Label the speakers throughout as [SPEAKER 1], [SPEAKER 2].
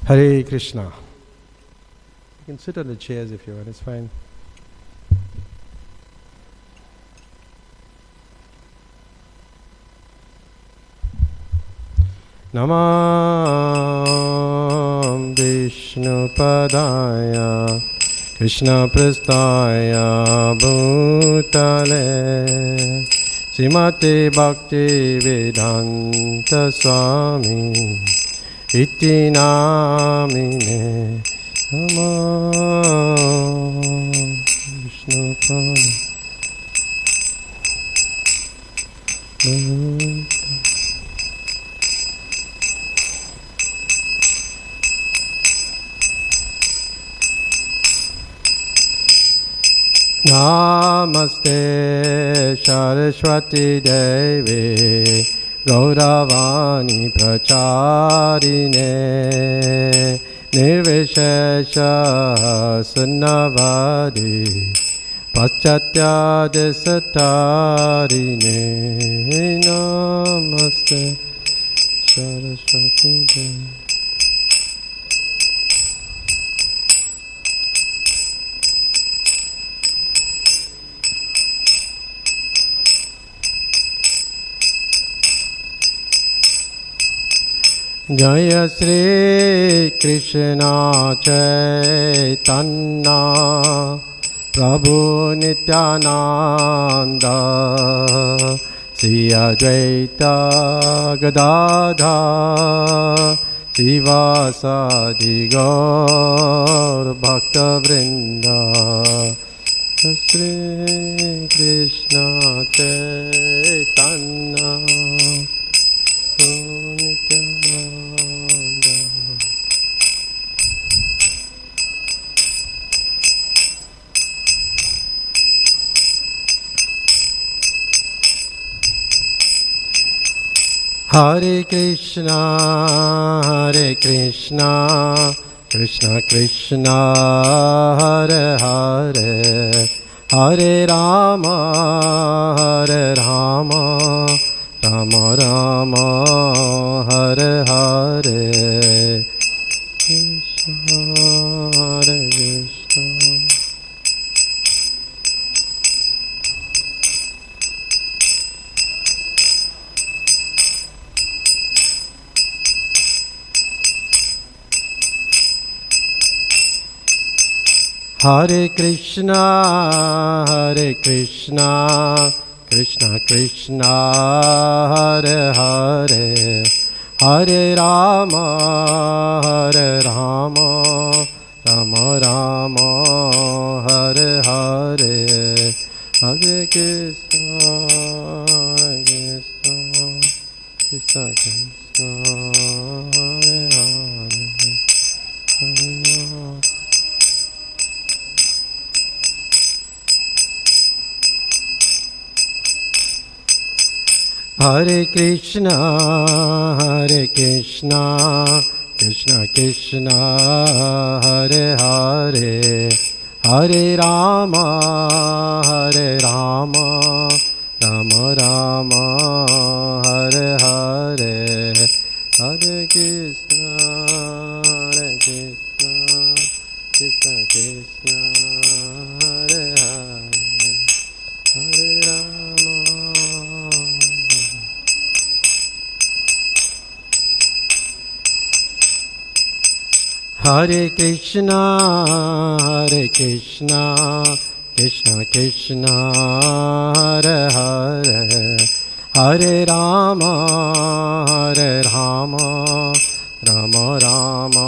[SPEAKER 1] Hare Krishna. You can sit on the chairs if you want, it's fine. Namam Vishnu Padaya Krishna Prasthaya Bhutale Srimate Bhakti Vedanta Swami Iti Namine Namam Vishnu Padaya Namaste Saraswati Devi Gauravani Pracharine Nirvishesha Sunnavadi Paschatya Desatarine Namaste Saraswati Devi. Jaya Shri Krishna Chaitanya Prabhu Nityananda Sri Advaita Gadadhar Sivasadi Gaur Bhakta Vrinda Shri Krishna Chaitanya Hare Krishna, Krishna Krishna, Hare Hare, Hare Rama, Rama Rama, Hare Hare, Krishna, Hare Krishna. Hare Krishna, Krishna Krishna, Hare Hare, Hare Rama, Rama Rama, Hare Hare, Hare Krishna, Krishna Krishna, Hare Hare, Hare Rama. Hare Krishna, Krishna Krishna, Hare Hare, Hare Rama, Rama Rama, Hare Hare, Hare Krishna, Krishna Krishna, Hare Hare, Hare Rama. Hare Krishna, Krishna Krishna, Hare Hare, Hare Rama, Rama Rama,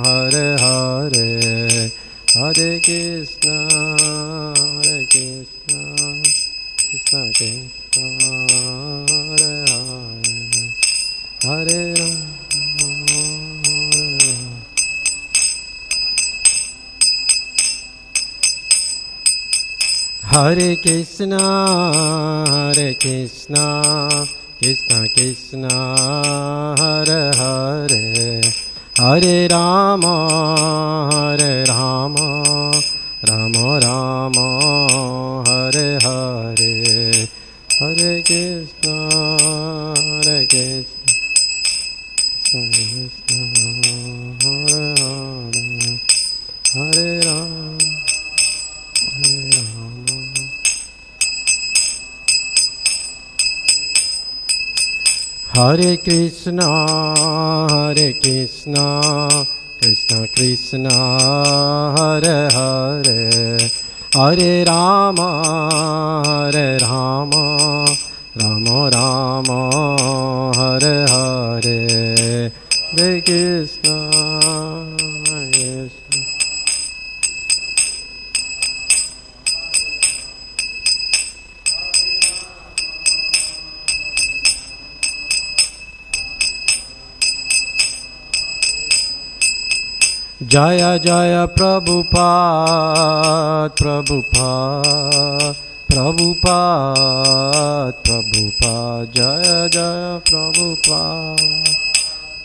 [SPEAKER 1] Hare Hare, Hare Krishna, Krishna Krishna, Hare Hare, Hare Rama. Hare Krishna, Krishna Krishna, Hare Hare, Hare Rama, Rama Rama, Hare Hare, Hare Krishna, Hare Krishna, Hare Krishna, Krishna Krishna, Hare Hare, Hare Rama, Hare Rama, Rama Rama, Hare Hare, Hare Krishna, Krishna. Jaya Jaya Prabhupada, Prabhupada, Prabhupada, Prabhupada, Jaya Jaya Prabhupada,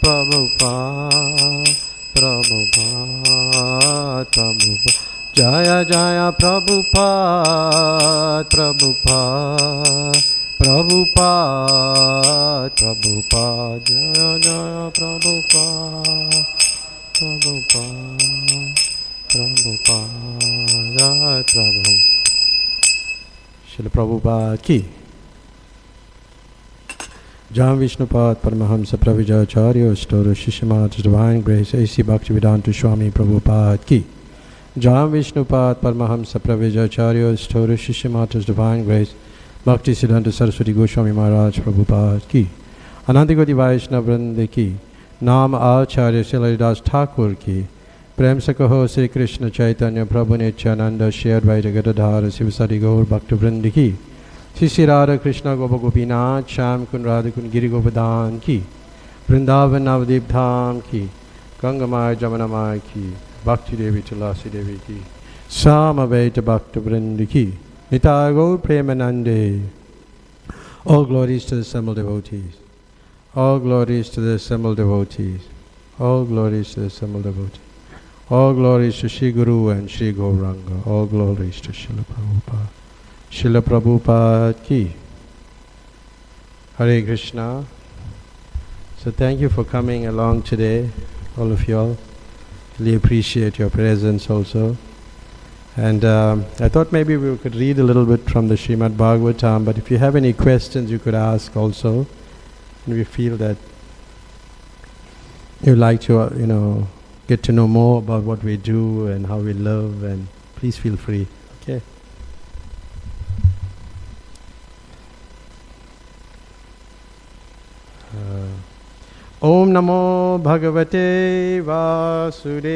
[SPEAKER 1] Prabhupada, Prabhupada, Prabhupada, Jaya Jaya Prabhupada, Prabhupada, Prabhupada, Prabhupada, Jaya Jaya Prabhupada. Prabhupada, Prabhupada, Prabhupada. Srila Prabhupada ki. Jam Vishnupad Paramahamsa Pravijacharya Stora Shishimata Divine Grace A.C. Bhaktivedanta Swami Prabhupada ki. Jam Vishnupad Paramahamsa Pravijacharya Stora Shishimata Divine Grace Bhakti Siddhanta Saraswati Goswami Maharaj Prabhupada ki. Anantikoti Vaishnava Vrinda ki. नाम आचार्य श्रीललिदास ठाकुर की प्रेम से कहो श्री कृष्ण चैतन्य प्रभु नित्यानंद श्री अद्वैत गदाधर शिवसरि गौर भक्तवृंद की श्री श्री राधा कृष्ण गोप गोपीनाथ श्याम कुंड राधा कुंड गिरि गोवर्धन की वृंदावन नवदीप धाम की गंगामाय जमुनामाय की भक्ति देवी तुलसी देवी की सामवेद भक्तवृंद की निताय गौर प्रेमानंदे. All glories to the assembled devotees. All glories to the assembled devotees. All glories to the assembled devotees. All glories to Shri Guru and Shri Gauranga. All glories to Srila Prabhupada. Srila Prabhupada ki. Hare Krishna. So thank you for coming along today, all of you all. Really appreciate your presence also. And I thought maybe we could read a little bit from the Srimad Bhagavatam, but if you have any questions you could ask also. And we feel that you'd like to, get to know more about what we do and how we live, and please feel free. Okay. Om Namo Bhagavate Vasudevaya.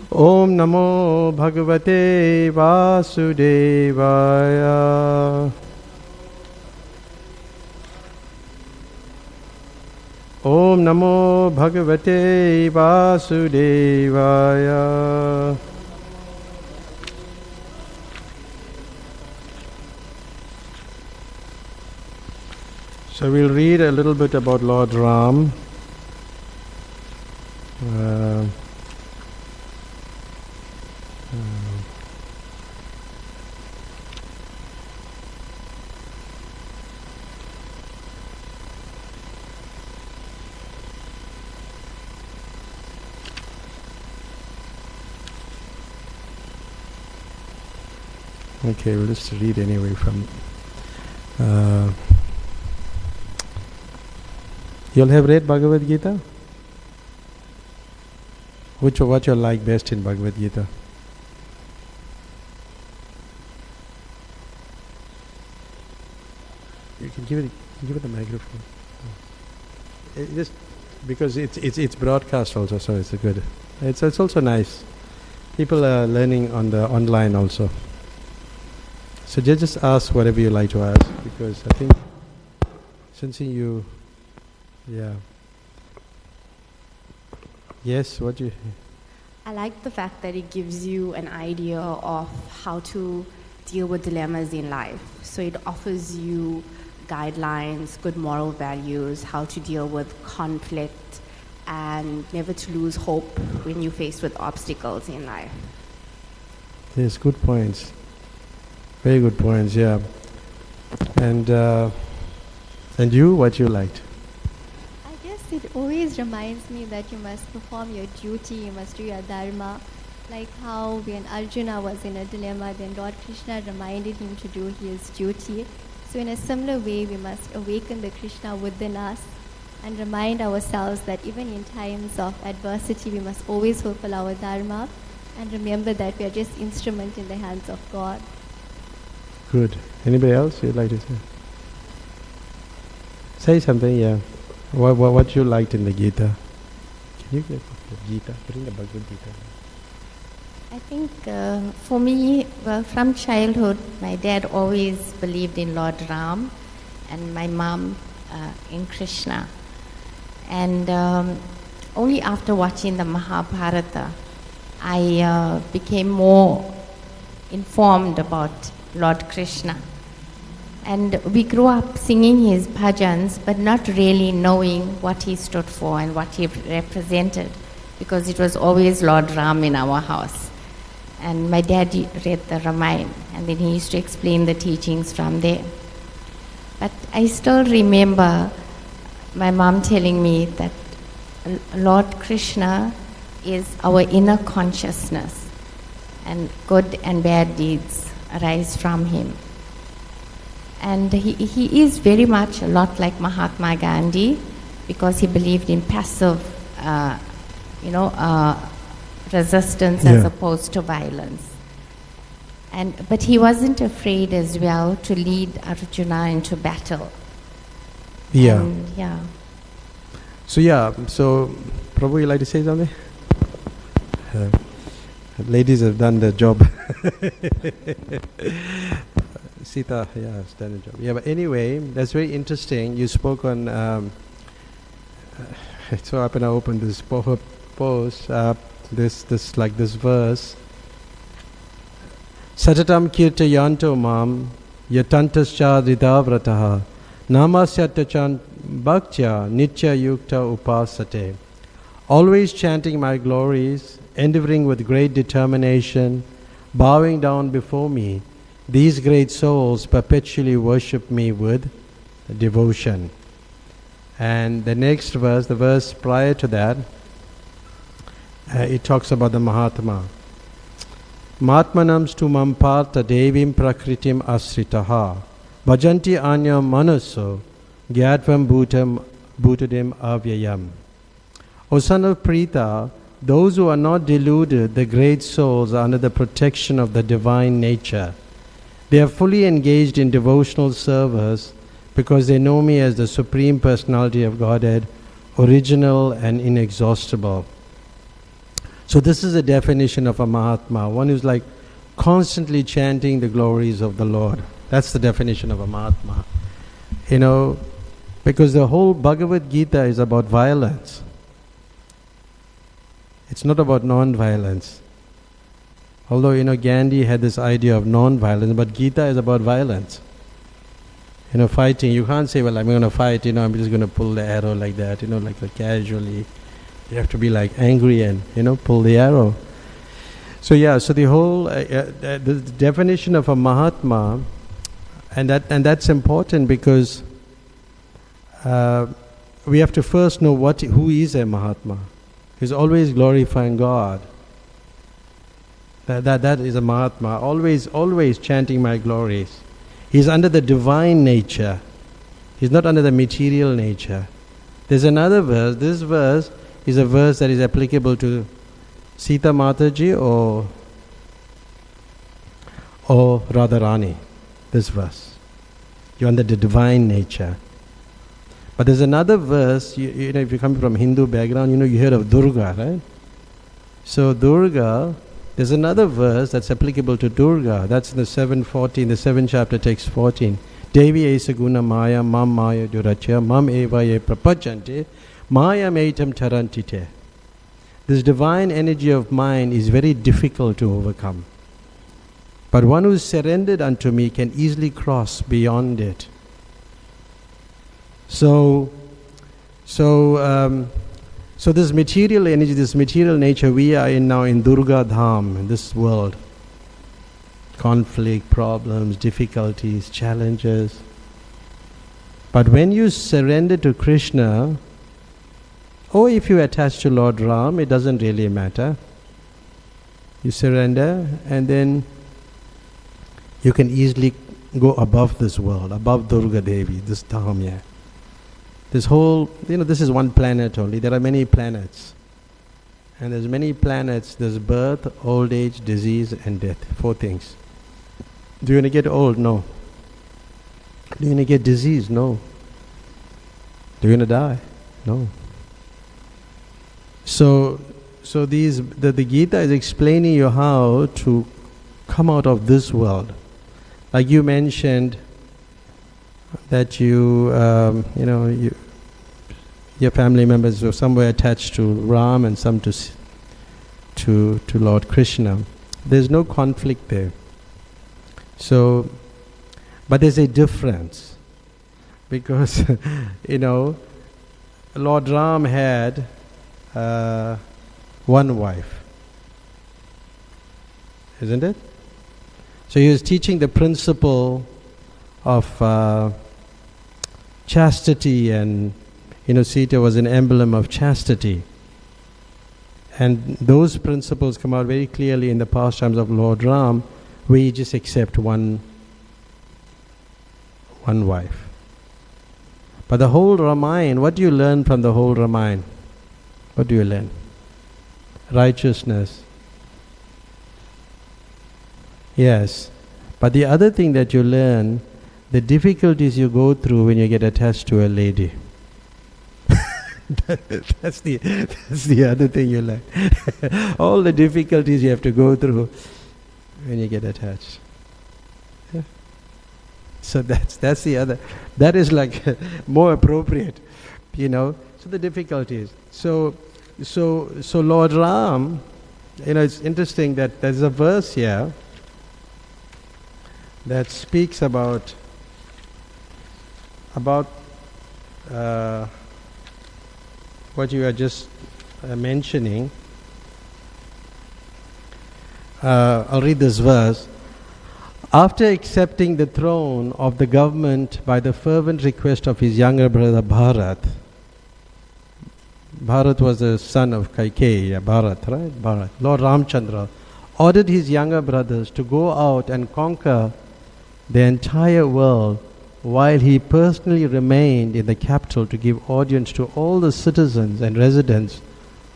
[SPEAKER 1] Om Namo Bhagavate Vasudevaya. Om Namo Bhagavate Vasudevaya. So we'll read a little bit about Lord Ram. Okay, we'll just read anyway from. You all have read Bhagavad Gita? What you like best in Bhagavad Gita? You can give it the microphone. Just because it's broadcast also, so it's good. It's also nice. People are learning on the online also. So just ask whatever you like to ask, because I think sensing you, yeah. Yes, what you?
[SPEAKER 2] I like the fact that it gives you an idea of how to deal with dilemmas in life. So it offers you guidelines, good moral values, how to deal with conflict, and never to lose hope when you're faced with obstacles in life.
[SPEAKER 1] Yes, good points. Very good points, yeah. And you, what you liked?
[SPEAKER 3] I guess it always reminds me that you must perform your duty, you must do your dharma. Like how when Arjuna was in a dilemma, then Lord Krishna reminded him to do his duty. So in a similar way, we must awaken the Krishna within us and remind ourselves that even in times of adversity, we must always fulfill our dharma and remember that we are just instrument in the hands of God.
[SPEAKER 1] Good. Anybody else you'd like to say? Say something, yeah. What you liked in the Gita? Can you get the Gita? Bring the Bhagavad Gita.
[SPEAKER 4] I think for me, well, from childhood, my dad always believed in Lord Ram and my mom in Krishna. And only after watching the Mahabharata, I became more informed about Lord Krishna. And we grew up singing his bhajans, but not really knowing what he stood for and what he represented, because it was always Lord Ram in our house. And my dad read the Ramayana, and then he used to explain the teachings from there. But I still remember my mom telling me that Lord Krishna is our inner consciousness, and good and bad deeds arise from him. And he is very much a lot like Mahatma Gandhi, because he believed in passive, resistance as opposed to violence. But he wasn't afraid as well to lead Arjuna into battle.
[SPEAKER 1] Yeah.
[SPEAKER 4] And, yeah.
[SPEAKER 1] So Prabhu, you like to say something? Ladies have done their job. Sita, has done a job. Yeah, but anyway, that's very interesting. You spoke on. So up and I opened this post. This verse. Satatam kirtayanto mam yatantascha ridavrataha namasyatachan bhaktya nitya yukta upasate. Always chanting my glories, endeavoring with great determination, bowing down before me, these great souls perpetually worship me with devotion. And the next verse, the verse prior to that, it talks about the Mahatma. Matmanam stumam partha devim prakritim asritaha bhajanti anyam manaso gyatvam bhutadim avyayam. O son of Prita, those who are not deluded, the great souls, are under the protection of the divine nature. They are fully engaged in devotional service because they know me as the Supreme Personality of Godhead, original and inexhaustible. So this is a definition of a Mahatma, one who's like constantly chanting the glories of the Lord. That's the definition of a Mahatma. Because the whole Bhagavad Gita is about violence. It's not about non-violence. Although, Gandhi had this idea of non-violence, but Gita is about violence. Fighting. You can't say, well, I'm going to fight, I'm just going to pull the arrow like that, like casually. You have to be like angry and, pull the arrow. So the whole, the definition of a Mahatma, and that's important because we have to first know who is a Mahatma. He's always glorifying God. That is a Mahatma, always chanting my glories. He's under the divine nature. He's not under the material nature. There's another verse. This verse is a verse that is applicable to Sita Mataji or Radharani. This verse. You're under the divine nature. But there's another verse, if you come from Hindu background, you hear of Durga, right? So Durga, there's another verse that's applicable to Durga. That's in the 7:14, the 7th chapter, text 14. Devi esa guna maya mam maya durachya mam eva ye prapachante maya maitam tarantite. This divine energy of mine is very difficult to overcome. But one who is surrendered unto me can easily cross beyond it. So this material energy, this material nature, we are now in Durga Dham, in this world. conflict, problems, difficulties, challenges. But when you surrender to Krishna, or if you attach to Lord Ram, it doesn't really matter. You surrender, and then you can easily go above this world, above Durga Devi, this Dham. This whole, this is one planet only. There are many planets. And there's many planets. There's birth, old age, disease, and death. 4 things. Do you want to get old? No. Do you want to get disease? No. Do you want to die? No. So the Gita is explaining you how to come out of this world. Like you mentioned that your family members were somewhere attached to Ram and some to Lord Krishna. There's no conflict there. So, but there's a difference because Lord Ram had one wife, isn't it? So he was teaching the principle of chastity, and Sita was an emblem of chastity. And those principles come out very clearly in the pastimes of Lord Ram, where he just accepts one wife. But the whole Ramayana, what do you learn from the whole Ramayana? What do you learn? Righteousness. Yes. But the other thing that you learn, the difficulties you go through when you get attached to a lady. That's the other thing you learn. All the difficulties you have to go through when you get attached. Yeah. So that's the other. That is like more appropriate, So the difficulties. So Lord Ram, it's interesting that there's a verse here that speaks about what you are just mentioning. I'll read this verse. After accepting the throne of the government by the fervent request of his younger brother Bharat was the son of Kaikeyi, Bharat, right? Bharat. Lord Ramchandra ordered his younger brothers to go out and conquer the entire world, while he personally remained in the capital to give audience to all the citizens and residents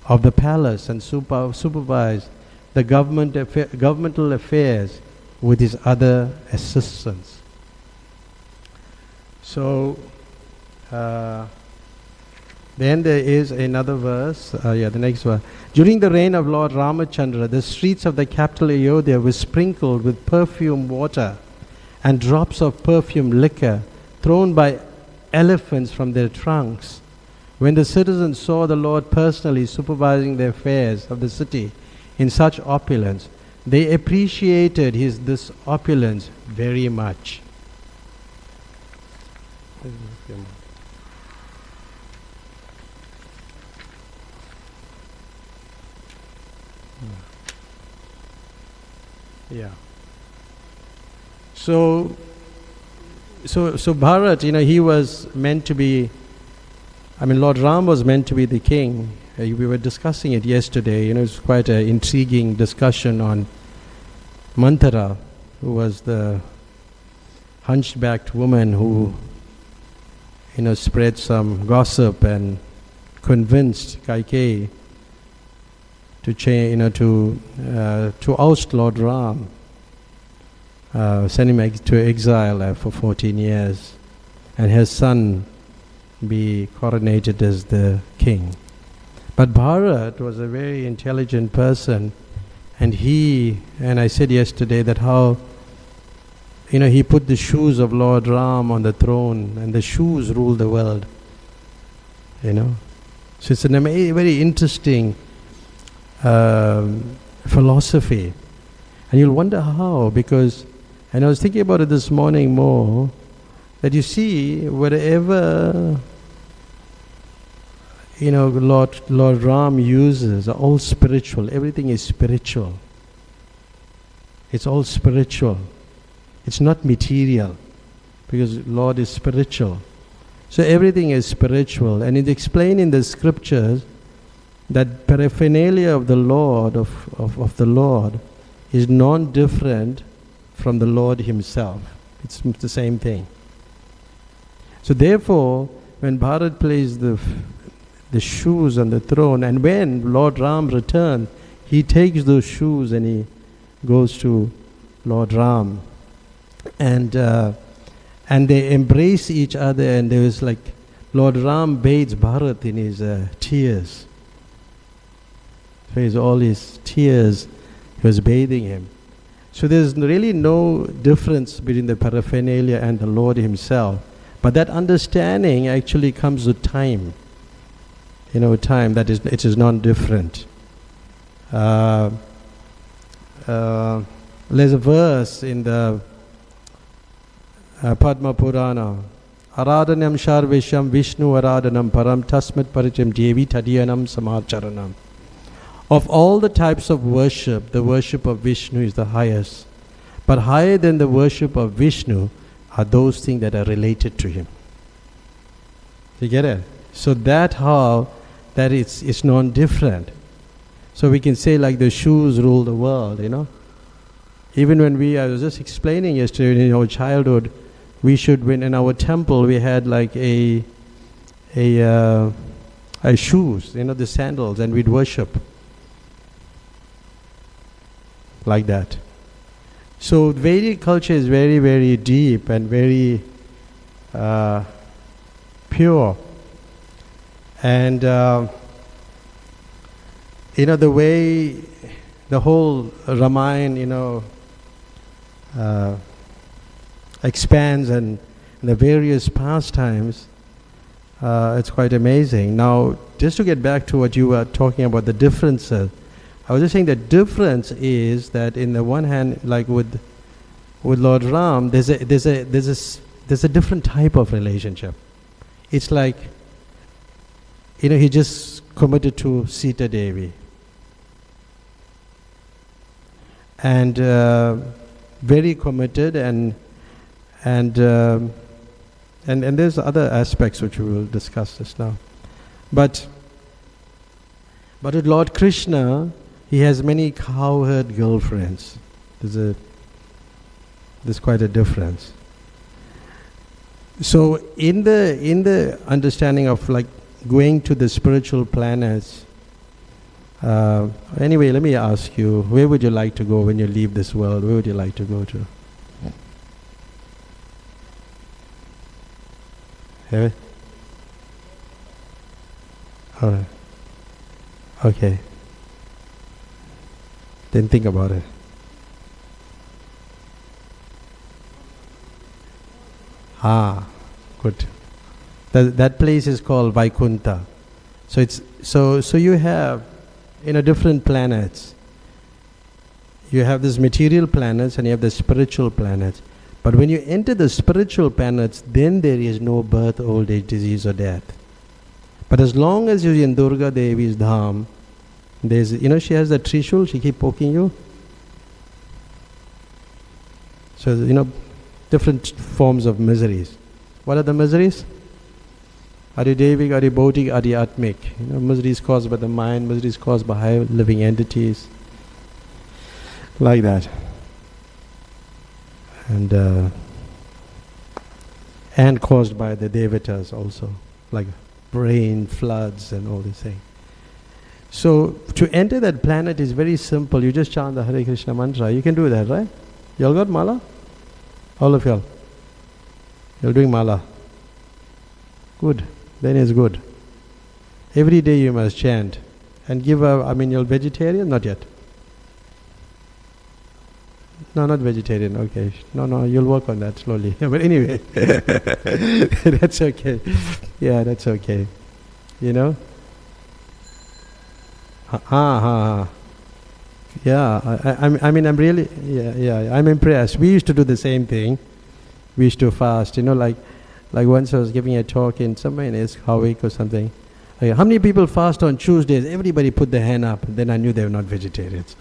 [SPEAKER 1] of the palace and supervise the governmental affairs with his other assistants. So, then there is another verse, the next one. During the reign of Lord Ramachandra, the streets of the capital Ayodhya were sprinkled with perfume water and drops of perfume liquor thrown by elephants from their trunks. When the citizens saw the Lord personally supervising the affairs of the city in such opulence, they appreciated this opulence very much. Yeah. So Bharat, he was meant to be, Lord Ram was meant to be the king. We were discussing it yesterday. It's quite an intriguing discussion on Manthara, who was the hunchbacked woman who, spread some gossip and convinced Kaikeyi to to oust Lord Ram. Send him to exile for 14 years, and his son be coronated as the king. But Bharat was a very intelligent person, and I said yesterday that how, he put the shoes of Lord Ram on the throne, and the shoes rule the world. So it's a very interesting philosophy. And you'll wonder how, because, and I was thinking about it this morning more, that you see, wherever, Lord Ram uses, are all spiritual. Everything is spiritual. It's all spiritual. It's not material, because Lord is spiritual. So everything is spiritual, and it's explained in the scriptures that paraphernalia of the Lord, of the Lord, is non-different from the Lord Himself. It's the same thing. So therefore, when Bharat plays the shoes on the throne, and when Lord Ram returns, he takes those shoes and he goes to Lord Ram, and they embrace each other, and there was like Lord Ram bathes Bharat in his tears. So all his tears, he was bathing him. So there's really no difference between the paraphernalia and the Lord Himself. But that understanding actually comes with time. Time, that is, it is non-different. There's a verse in the Padma Purana, Aradhanam Sharvesham Vishnu Aradhanam Param Tasmat Paricham Devi Tadyanam Samarcharanam. Of all the types of worship, the worship of Vishnu is the highest. But higher than the worship of Vishnu are those things that are related to Him. You get it? So that it's non-different. So we can say like the shoes rule the world, Even when I was just explaining yesterday, in our childhood, we should, when in our temple, we had like a shoes, the sandals, and we'd worship. Like that. So Vedic culture is very, very deep and very pure. And the way the whole Ramayana, expands, and the various pastimes, it's quite amazing. Now, just to get back to what you were talking about, the differences, I was just saying the difference is that in the one hand, like with Lord Ram, there's a different type of relationship. It's like, he just committed to Sita Devi, and very committed, and there's other aspects which we will discuss just now. But with Lord Krishna, he has many cowherd girlfriends. There's quite a difference. So in the understanding of like going to the spiritual planets, anyway, let me ask you, where would you like to go when you leave this world? Where would you like to go to? Heaven? All right. Okay. Then think about it. Good. That place is called Vaikuntha. So it's so you have different planets. You have these material planets and you have the spiritual planets. But when you enter the spiritual planets, then there is no birth, old age, disease or death. But as long as you're in Durga Devi's Dham, there's, she has that trishul, she keep poking you. So, different forms of miseries. What are the miseries? Adi Devik, Adi Bautik, Adi Atmik. Miseries caused by the mind, miseries caused by high living entities. Like that. And caused by the devatas also. Like brain floods and all these things. So to enter that planet is very simple. You just chant the Hare Krishna mantra. You can do that, right? You all got mala? All of y'all? You're doing mala? Good. Then it's good. Every day you must chant. And you're vegetarian? Not yet. No, not vegetarian. Okay. No, you'll work on that slowly. But anyway, that's okay. Yeah, that's okay. Yeah, I'm really, I'm impressed. We used to do the same thing. We used to fast, like once I was giving a talk in somewhere in Hawik or something. Like, how many people fast on Tuesdays? Everybody put their hand up. Then I knew they were not vegetarians.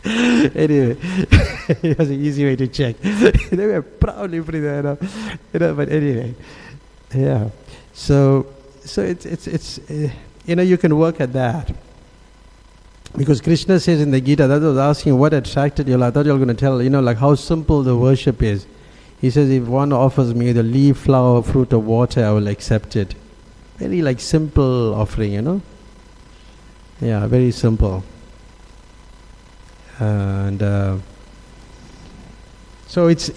[SPEAKER 1] Anyway, it was an easy way to check. They were proudly putting that up, but anyway, yeah. So it's you can work at that. Because Krishna says in the Gita, that was asking what attracted you. I thought you were going to tell, like how simple the worship is. He says, if one offers me the leaf, flower, fruit or water, I will accept it. Very simple offering, Yeah, very simple. And so it's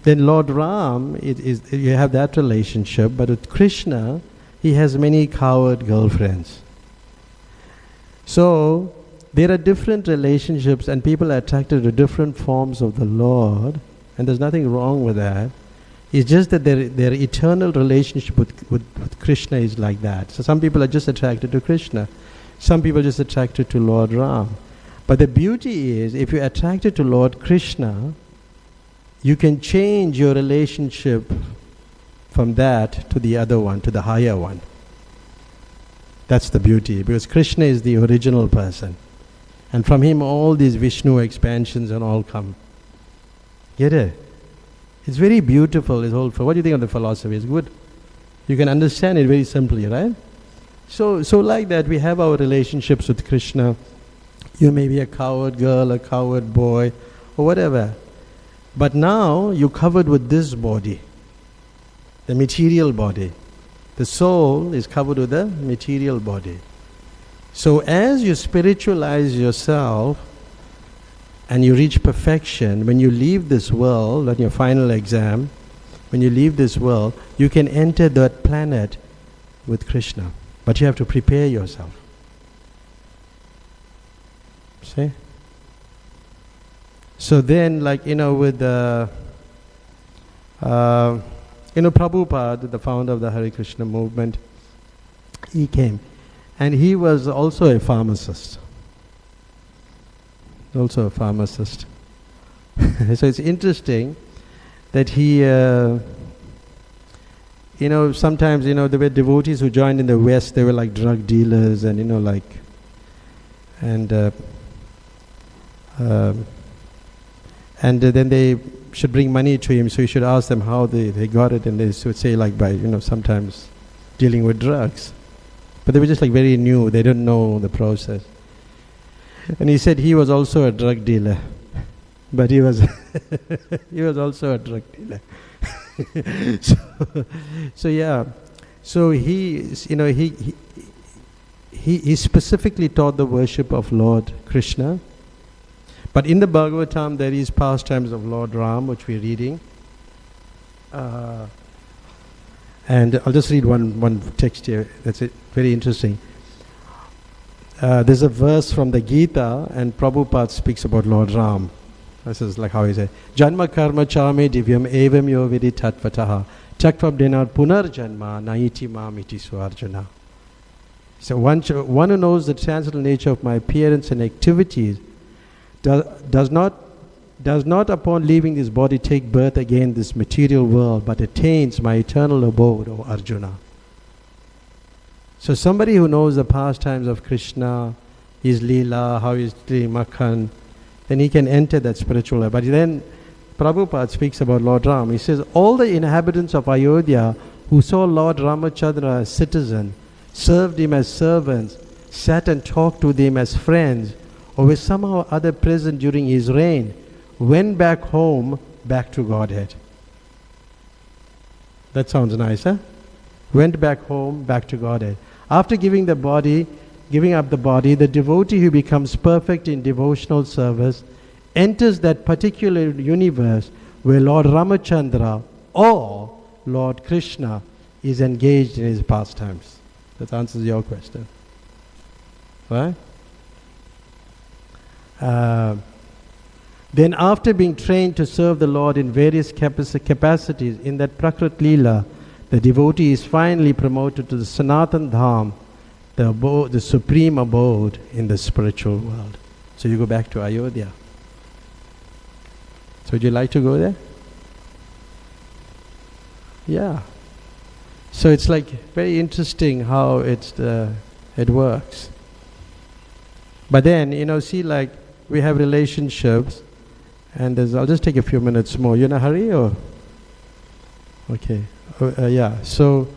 [SPEAKER 1] then Lord Ram, you have that relationship, but with Krishna, he has many coward girlfriends. So there are different relationships and people are attracted to different forms of the Lord, and there's nothing wrong with that. It's just that their eternal relationship with Krishna is like that. So some people are just attracted to Krishna. Some people are just attracted to Lord Ram. But the beauty is, if you're attracted to Lord Krishna, you can change your relationship from that to the other one, to the higher one. That's the beauty, because Krishna is the original person. And from him all these Vishnu expansions and all come. Get it? It's very beautiful, this whole. What do you think of the philosophy? It's good. You can understand it very simply, right? So like that, we have our relationships with Krishna. You may be a coward girl, a coward boy, or whatever. But now you're covered with this body, the material body. The soul is covered with the material body. So as you spiritualize yourself and you reach perfection, when you leave this world, on your final exam, when you leave this world, you can enter that planet with Krishna. But you have to prepare yourself. See? So then, with Prabhupada, the founder of the Hare Krishna movement, he came. And he was also a pharmacist. So it's interesting that he, sometimes, there were devotees who joined in the West, they were like drug dealers and, and then they should bring money to him, so he should ask them how they got it, and they would say by, sometimes dealing with drugs. But they were just very new, they didn't know the process. And he said he was also a drug dealer. But he was he was also a drug dealer. So yeah. So he specifically taught the worship of Lord Krishna. But in the Bhagavatam there is pastimes of Lord Ram, which we're reading. And I'll just read one text here. That's it. Very interesting. There's a verse from the Gita, and Prabhupada speaks about Lord Ram. This is how he said, Janma karma chame divyam evam yo vidi tatvataha chakvam denar punar janma naiti mam iti suarjana. So one who knows the transcendental nature of my appearance and activities does not upon leaving this body take birth again in this material world, but attains my eternal abode, O Arjuna. So somebody who knows the pastimes of Krishna, his Leela, how he's doing Makhan, then he can enter that spiritual life. But then Prabhupada speaks about Lord Ram. He says, all the inhabitants of Ayodhya who saw Lord Ramachandra as citizen, served him as servants, sat and talked with him as friends, or were somehow or other present during his reign, went back home, back to Godhead. That sounds nice, huh? Went back home, back to Godhead. After giving up the body, the devotee who becomes perfect in devotional service enters that particular universe where Lord Ramachandra or Lord Krishna is engaged in his pastimes. That answers your question. Right? Then after being trained to serve the Lord in various capacities in that Prakrit Leela, the devotee is finally promoted to the Sanatan Dham, the supreme abode in the spiritual world. So you go back to Ayodhya. So would you like to go there? Yeah. So it's very interesting how it works. But then, see, like, we have relationships, and I'll just take a few minutes more. You in a hurry, or? Okay. Yeah. So,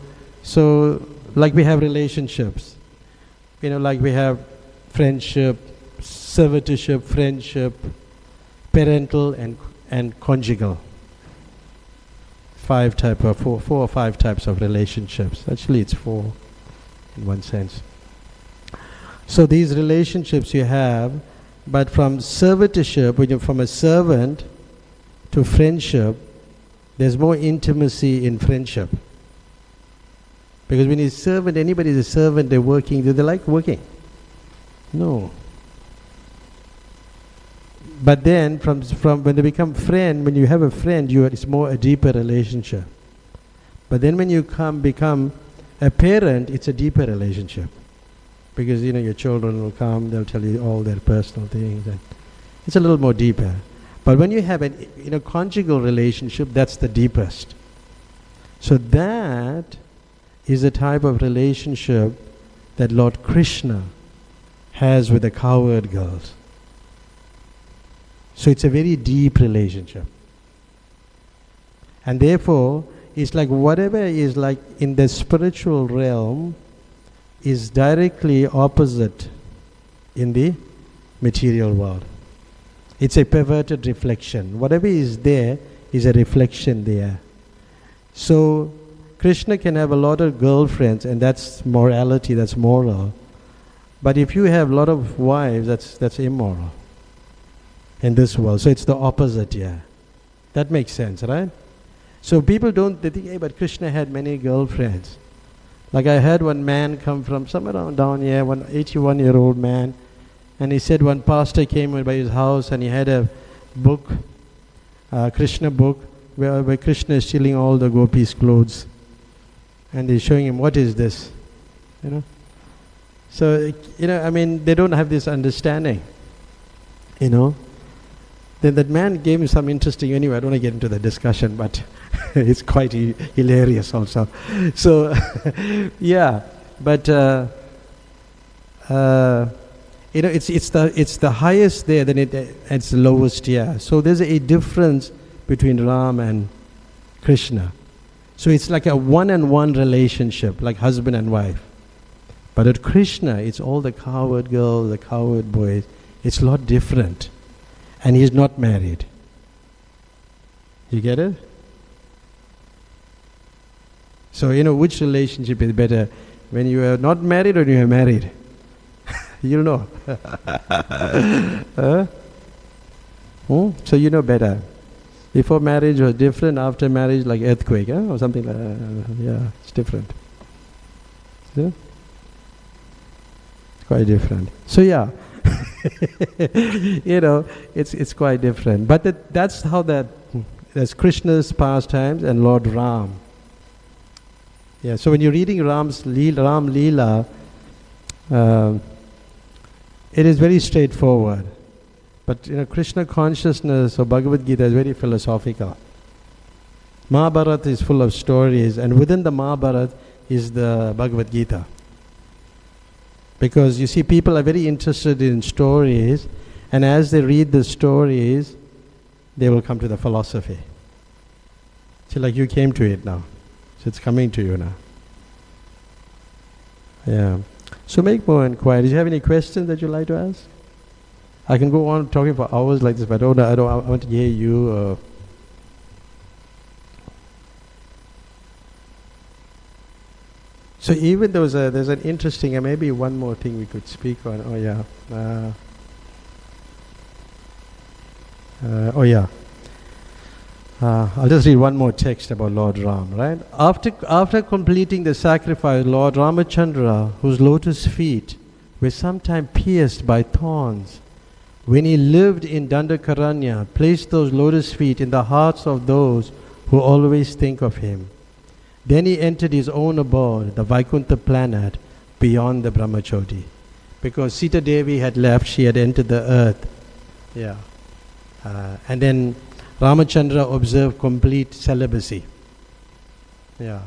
[SPEAKER 1] like, we have relationships. Like, we have friendship, servitorship, friendship, parental, and conjugal. Four or five types of relationships. Actually, it's 4 in one sense. So these relationships you have, but from servitorship, when you're from a servant to friendship, there's more intimacy in friendship. Because when you're a servant, anybody's a servant, they're working, do they like working? No. But then, from when they become friend, when you have a friend, it's more a deeper relationship. But then when you become a parent, it's a deeper relationship. Because, your children will come, they'll tell you all their personal things. And it's a little more deeper. But when you have a conjugal relationship, that's the deepest. So that is the type of relationship that Lord Krishna has with the cowherd girls. So it's a very deep relationship. And therefore, it's like whatever is like in the spiritual realm is directly opposite in the material world. It's a perverted reflection. Whatever is there is a reflection there. So Krishna can have a lot of girlfriends, and that's morality, that's moral. But if you have a lot of wives, that's immoral in this world. So it's the opposite here. That makes sense, right? So people they think, hey, but Krishna had many girlfriends. Like I heard one man come from somewhere down here, one 81-year-old man, and he said one pastor came by his house and he had a book, Krishna book, where Krishna is stealing all the gopis' clothes. And they're showing him, what is this? So, they don't have this understanding, Then that man gave me some interesting, anyway, I don't want to get into the discussion, but it's quite hilarious also. So, yeah, but, it's the highest there, then it's the lowest here. So there's a difference between Ram and Krishna. So it's like a one-on-one relationship, like husband and wife. But at Krishna, it's all the cowherd girls, the cowherd boys. It's a lot different. And he's not married. You get it? So, which relationship is better? When you are not married or you are married? You know. So you know better. Before marriage was different, after marriage like earthquake, or something like that. Yeah, it's different. Yeah? It's quite different. So yeah, it's quite different. But that's how that's Krishna's pastimes and Lord Ram. Yeah, so when you're reading Ram Leela, it is very straightforward. But Krishna consciousness or Bhagavad Gita is very philosophical. Mahabharata is full of stories, and within the Mahabharata is the Bhagavad Gita. Because you see, people are very interested in stories, and as they read the stories, they will come to the philosophy. So like you came to it now. So it's coming to you now. Yeah. So make more inquiries. Do you have any questions that you'd like to ask? I can go on talking for hours like this, but I want to hear you. So even there's an interesting, maybe one more thing we could speak on. Oh yeah. I'll just read one more text about Lord Ram, right? After completing the sacrifice, Lord Ramachandra, whose lotus feet were sometimes pierced by thorns, when he lived in Dandakaranya, placed those lotus feet in the hearts of those who always think of him. Then he entered his own abode, the Vaikuntha planet, beyond the Brahmachoti. Because Sita Devi had left, she had entered the earth. Yeah. And then Ramachandra observed complete celibacy. Yeah.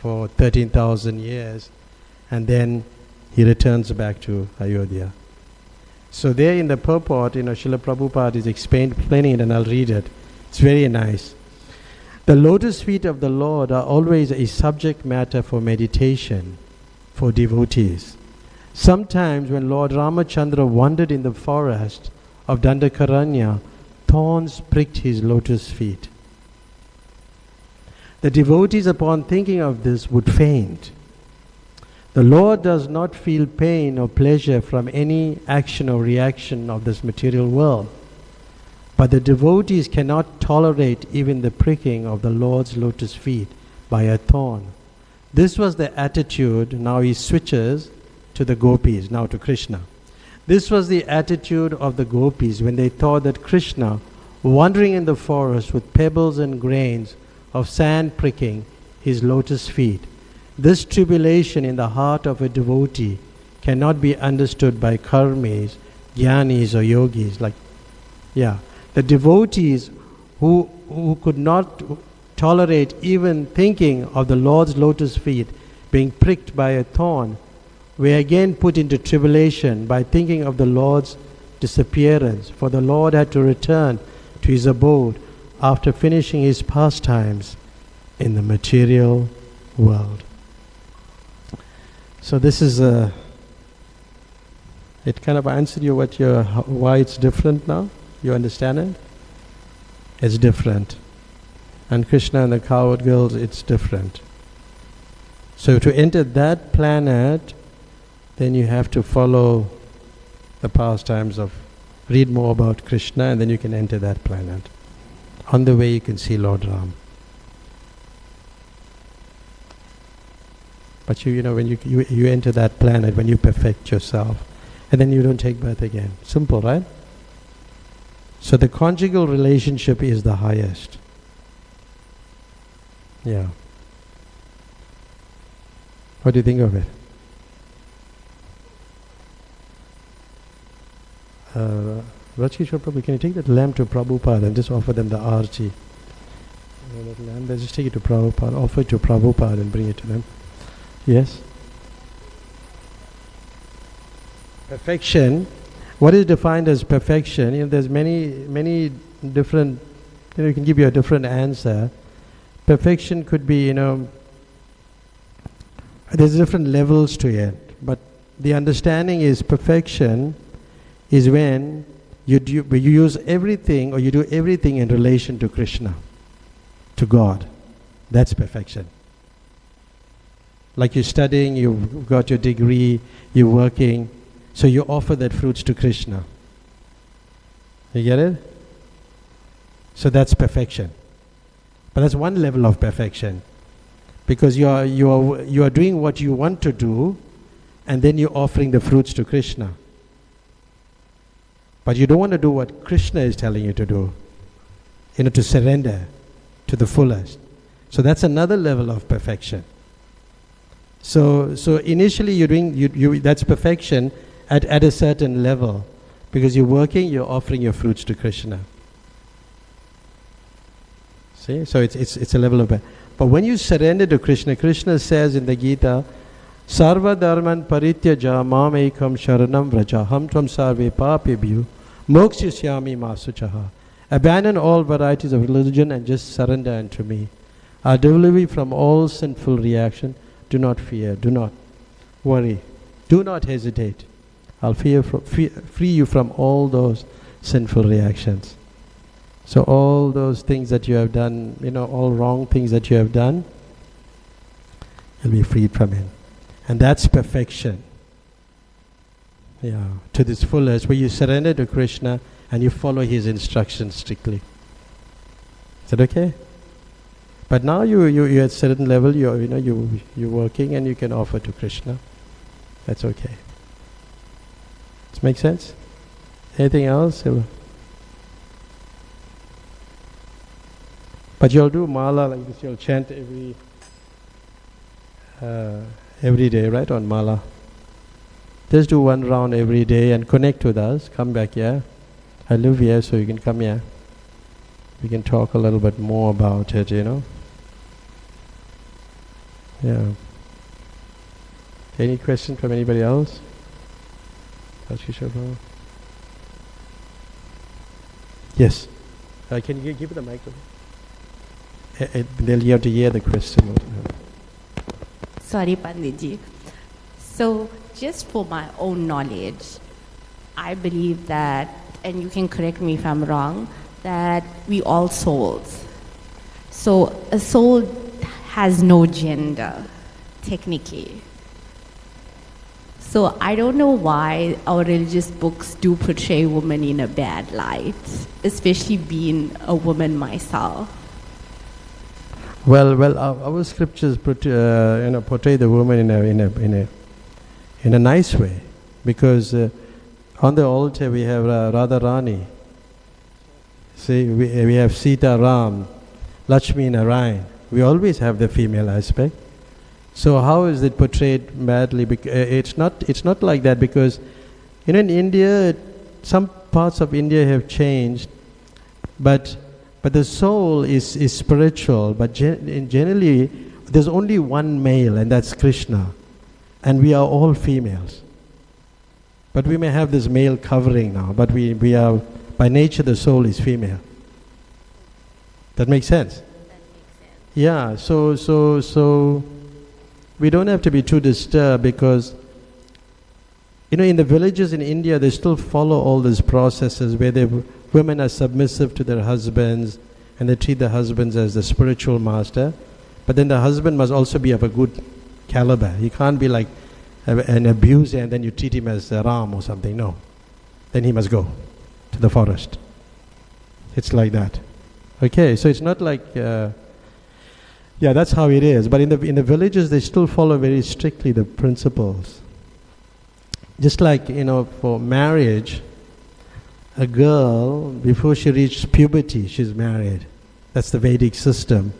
[SPEAKER 1] For 13,000 years. And then he returns back to Ayodhya. So there in the purport, Srila Prabhupada is explaining it, and I'll read it. It's very nice. The lotus feet of the Lord are always a subject matter for meditation for devotees. Sometimes when Lord Ramachandra wandered in the forest of Dandakaranya, thorns pricked his lotus feet. The devotees, upon thinking of this, would faint. The Lord does not feel pain or pleasure from any action or reaction of this material world. But the devotees cannot tolerate even the pricking of the Lord's lotus feet by a thorn. This was the attitude. Now he switches to the gopis, now to Krishna. This was the attitude of the gopis when they thought that Krishna, wandering in the forest with pebbles and grains of sand pricking his lotus feet. This tribulation in the heart of a devotee cannot be understood by karmis, jnanis or yogis. The devotees who could not tolerate even thinking of the Lord's lotus feet being pricked by a thorn were again put into tribulation by thinking of the Lord's disappearance, for the Lord had to return to his abode after finishing his pastimes in the material world. So this is it kind of answered you why it's different now? You understand it? It's different. And Krishna and the cowherd girls, it's different. So to enter that planet, then you have to follow the pastimes read more about Krishna, and then you can enter that planet. On the way you can see Lord Ram. But when you enter that planet, when you perfect yourself, and then you don't take birth again. Simple, right? So the conjugal relationship is the highest. Yeah. What do you think of it? Rajkishore Prabhu, can you take that lamp to Prabhupada and just offer them the arti? That lamp, just take it to Prabhupada, offer it to Prabhupada and bring it to them. Yes? Perfection. What is defined as perfection? There's many different, you can give you a different answer. Perfection could be, there's different levels to it. But the understanding is perfection is when you use everything, or you do everything in relation to Krishna, to God. That's perfection. Like you're studying, you've got your degree, you're working, so you offer that fruits to Krishna. You get it? So that's perfection. But that's one level of perfection, because you are doing what you want to do, and then you're offering the fruits to Krishna. But you don't want to do what Krishna is telling you to do, to surrender to the fullest. So that's another level of perfection. So initially you're doing that's perfection at a certain level, because you're working, you're offering your fruits to Krishna. See, so it's a level of. But when you surrender to Krishna, Krishna says in the Gita, Sarva dharman parityaja mam ekam sharanam vraja ham tvam sarve papebhyo mokshisyami masuchaha. Abandon all varieties of religion and just surrender unto me. I'll deliver you from all sinful reaction. Do not fear, do not worry, do not hesitate. I'll free you from all those sinful reactions. So all those things that you have done, all wrong things that you have done, you'll be freed from it. And that's perfection. Yeah, to this fullest, where you surrender to Krishna and you follow his instructions strictly. Is that okay? But now you're at a certain level, you're working and you can offer to Krishna. That's okay. Does it make sense? Anything else? But you'll do mala like this, you'll chant every day, right, on mala. Just do one round every day and connect with us. Come back here. I live here, so you can come here. We can talk a little bit more about it, Yeah. Any question from anybody else? Rajkishore? Yes. Can you give the microphone? They'll have to hear the question.
[SPEAKER 2] Sorry, Panditji. So, just for my own knowledge, I believe that, and you can correct me if I'm wrong, that we all souls. So, a soul has no gender, technically. So, I don't know why our religious books do portray women in a bad light, especially being a woman myself.
[SPEAKER 1] Well, our scriptures portray the woman in a nice way, because on the altar we have Radharani. See, we have Sita, Ram, Lakshmi, Narayan. We always have the female aspect. So how is it portrayed badly? It's not like that, because in India, some parts of India have changed, but the soul is spiritual. But generally, there's only one male, and that's Krishna, and we are all females. But we may have this male covering now, but we are, by nature, the soul is female. That makes sense? Yeah, so we don't have to be too disturbed, because in the villages in India, they still follow all these processes where women are submissive to their husbands, and they treat the husbands as the spiritual master. But then the husband must also be of a good caliber. He can't be like an abuser and then you treat him as Ram or something. No. Then he must go to the forest. It's like that. Okay, so it's not like... that's how it is. But in the villages, they still follow very strictly the principles. Just like, for marriage, a girl, before she reaches puberty, she's married. That's the Vedic system.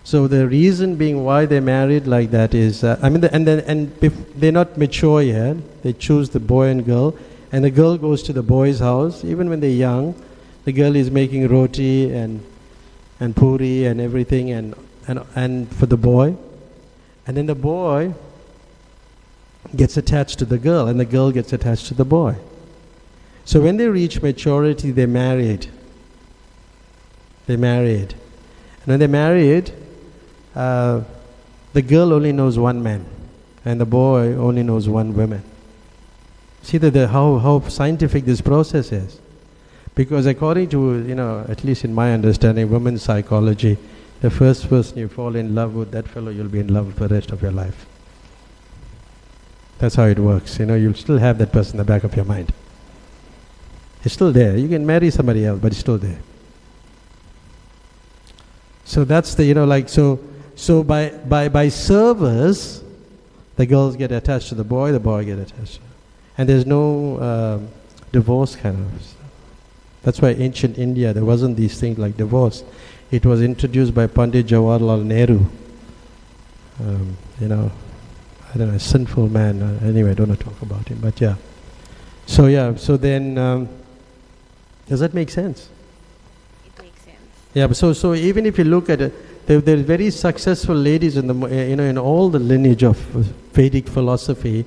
[SPEAKER 1] So the reason being why they're married like that is, they're not mature yet. They choose the boy and girl, and the girl goes to the boy's house. Even when they're young, the girl is making roti and puri and everything, and for the boy, and then the boy gets attached to the girl, and the girl gets attached to the boy. So when they reach maturity, they're married. And when they're married, the girl only knows one man, and the boy only knows one woman. See how scientific this process is. Because according to, at least in my understanding, women's psychology, the first person you fall in love with, that fellow you'll be in love for the rest of your life. That's how it works. You'll still have that person in the back of your mind. It's still there. You can marry somebody else, but it's still there. So that's the, so by service, the girls get attached to the boy get attached to her. And there's no divorce kind of stuff. That's why ancient India, there wasn't these things like divorce. It was introduced by Pandit Jawaharlal Nehru. I don't know, a sinful man. Anyway, I don't want to talk about him, but yeah. So then, does that make sense?
[SPEAKER 2] It makes sense.
[SPEAKER 1] Yeah, but so even if you look at it, there are very successful ladies in in all the lineage of Vedic philosophy.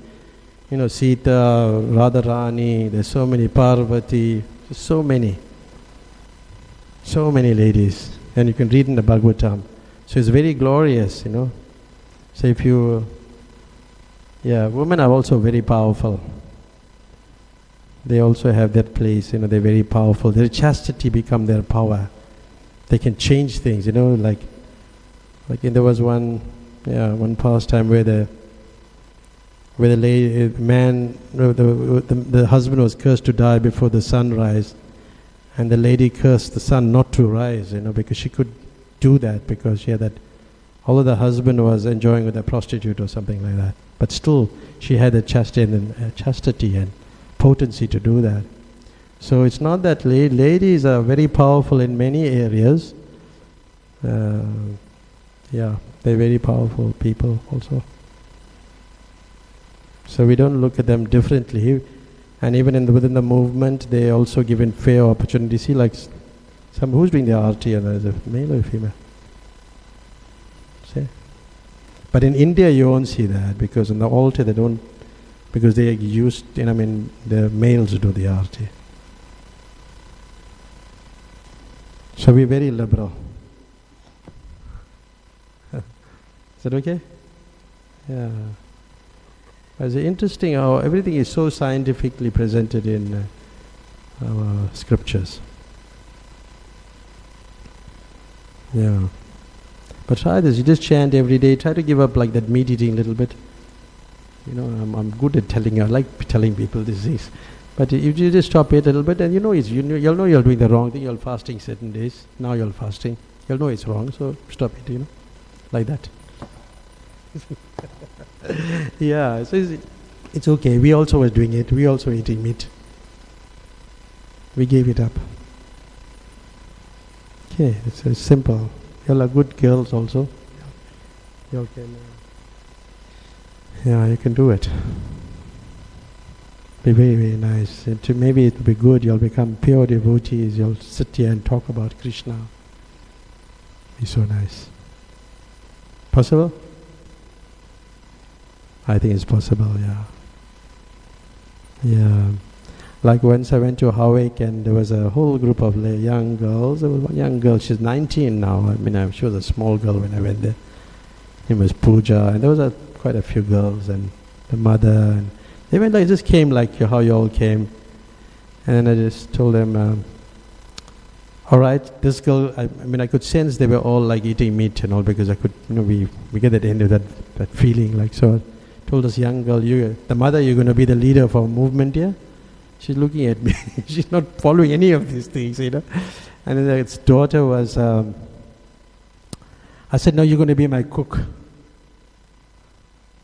[SPEAKER 1] Sita, Radharani, there's so many, Parvati, so many ladies, and you can read in the Bhagavatam. So it's very glorious, So if you, women are also very powerful. They also have that place, they're very powerful. Their chastity become their power. They can change things, like there was one pastime where the husband was cursed to die before the sunrise, and the lady cursed the sun not to rise, because she could do that because she had that. Although the husband was enjoying with a prostitute or something like that, but still she had the chastity and potency to do that. So it's not that ladies are very powerful in many areas. They're very powerful people also. So we don't look at them differently, and even within the movement, they also given fair opportunity. See, like who's doing the arti, and is a male or a female? See, but in India you won't see that, because on the altar they don't, because they used, the males do the arti. So we're very liberal. Is that okay? Yeah. It's interesting how everything is so scientifically presented in our scriptures. Yeah. But try this, you just chant every day, try to give up like that meat eating a little bit. You know, I'm good at telling you, I like telling people this is. But if you just stop it a little bit, and you'll know you're doing the wrong thing, you're fasting certain days, now you're fasting, you'll know it's wrong, so stop it, like that. Yeah, so it's okay, we also were doing it, we also eating meat. We gave it up. Okay, it's simple. You all are good girls also. You can, you can do it. Be very, very nice. Maybe it will be good, you'll become pure devotees, you'll sit here and talk about Krishna. Be so nice. Possible? I think it's possible, yeah. Yeah. Like once I went to Hawaii and there was a whole group of young girls. There was one young girl, she's 19 now. She was a small girl when I went there. Her name was Pooja, and there was quite a few girls and the mother. And they went like, just came like how you all came. And I just told them, all right, this girl, I could sense they were all like eating meat and all, because I could, we get that end of that feeling. Like, so I told this young girl, the mother, you're going to be the leader of our movement here. She's looking at me. She's not following any of these things, And then its daughter was, I said, no, you're going to be my cook.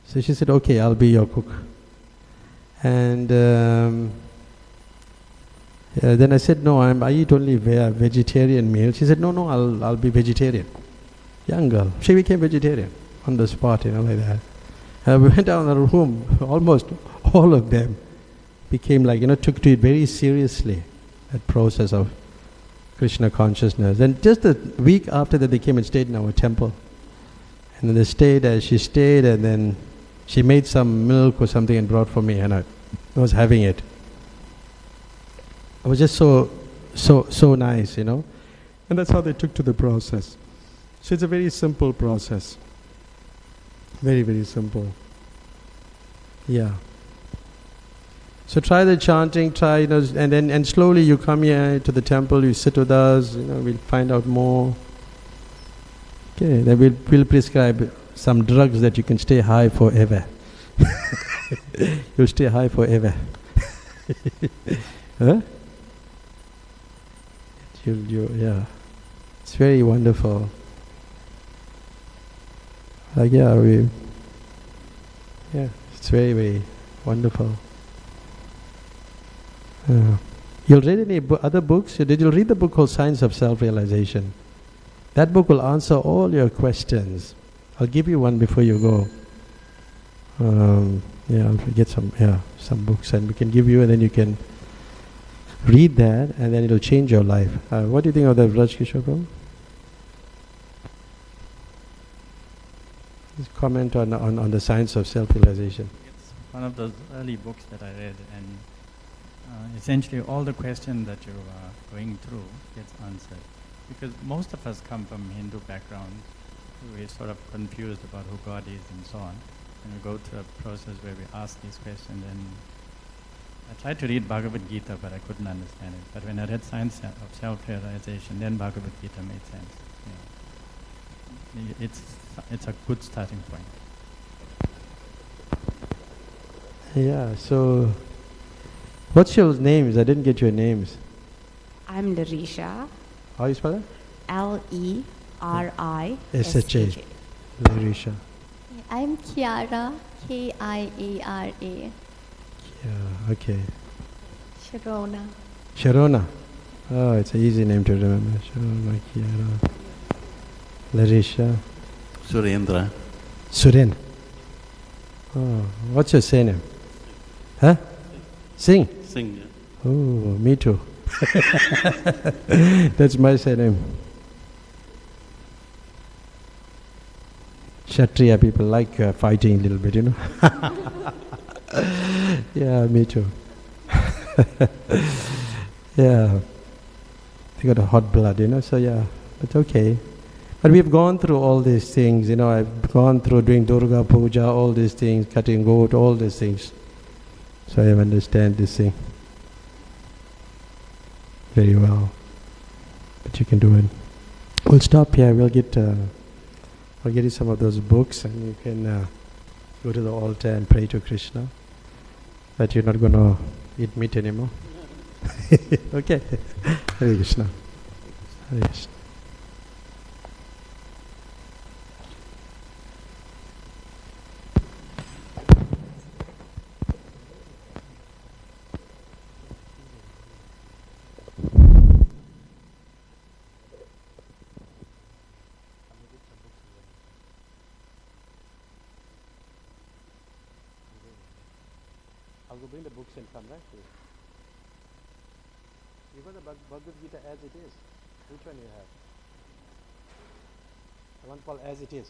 [SPEAKER 1] So she said, okay, I'll be your cook. And then I said, no, I eat only vegetarian meal. She said, no, I'll be vegetarian. Young girl. She became vegetarian on the spot, like that. We went down the room, almost all of them became like, took to it very seriously, that process of Krishna consciousness. And just a week after that, they came and stayed in our temple. And then they stayed, she stayed, and then she made some milk or something and brought for me, and I was having it. It was just so nice, And that's how they took to the process. So it's a very simple process. Very, very simple. Yeah. So try the chanting, and slowly you come here to the temple, you sit with us, we'll find out more. Okay, then we'll prescribe some drugs that you can stay high forever. You'll stay high forever. Huh? Yeah. It's very wonderful. Like, it's very, very wonderful. You'll read any other books? Did you read the book called Science of Self-Realization? That book will answer all your questions. I'll give you one before you go. I'll get some books and we can give you, and then you can read that, and then it'll change your life. What do you think of that, Raj Kishore Prabhu? Just comment on the Science of Self-Realization.
[SPEAKER 5] It's one of those early books that I read, and essentially all the questions that you are going through gets answered. Because most of us come from Hindu backgrounds, we're sort of confused about who God is and so on. And we go through a process where we ask these questions, and I tried to read Bhagavad Gita, but I couldn't understand it. But when I read Science of Self-Realization, then Bhagavad Gita made sense. It's a good starting point.
[SPEAKER 1] Yeah, so what's your names? I didn't get your names.
[SPEAKER 2] I'm Larisha.
[SPEAKER 1] How you spell it?
[SPEAKER 2] L-E-R-I-S-H-A.
[SPEAKER 1] Larisha.
[SPEAKER 3] I'm Kiara, K-I-A-R-A.
[SPEAKER 1] Yeah, okay.
[SPEAKER 3] Sharona.
[SPEAKER 1] Sharona. Oh, it's an easy name to remember. Sharona, Kiara. Larisha.
[SPEAKER 6] Surendra.
[SPEAKER 1] Suren. Oh, what's your surname? Huh? Singh?
[SPEAKER 6] Singh, yeah.
[SPEAKER 1] Oh, me too. That's my surname. Kshatriya people like fighting a little bit, Yeah, me too. Yeah. They got a hot blood, so yeah, it's okay. But we've gone through all these things, I've gone through doing Durga Puja, all these things, cutting goat, all these things. So I understand this thing very well. But you can do it. We'll stop here. I'll get you some of those books, and you can go to the altar and pray to Krishna. But you're not going to eat meat anymore. Okay. Hare Krishna. Hare Krishna. I'll go bring the books and come, right? You got the Bhagavad Gita as it is. Which one you have? The one called as it is.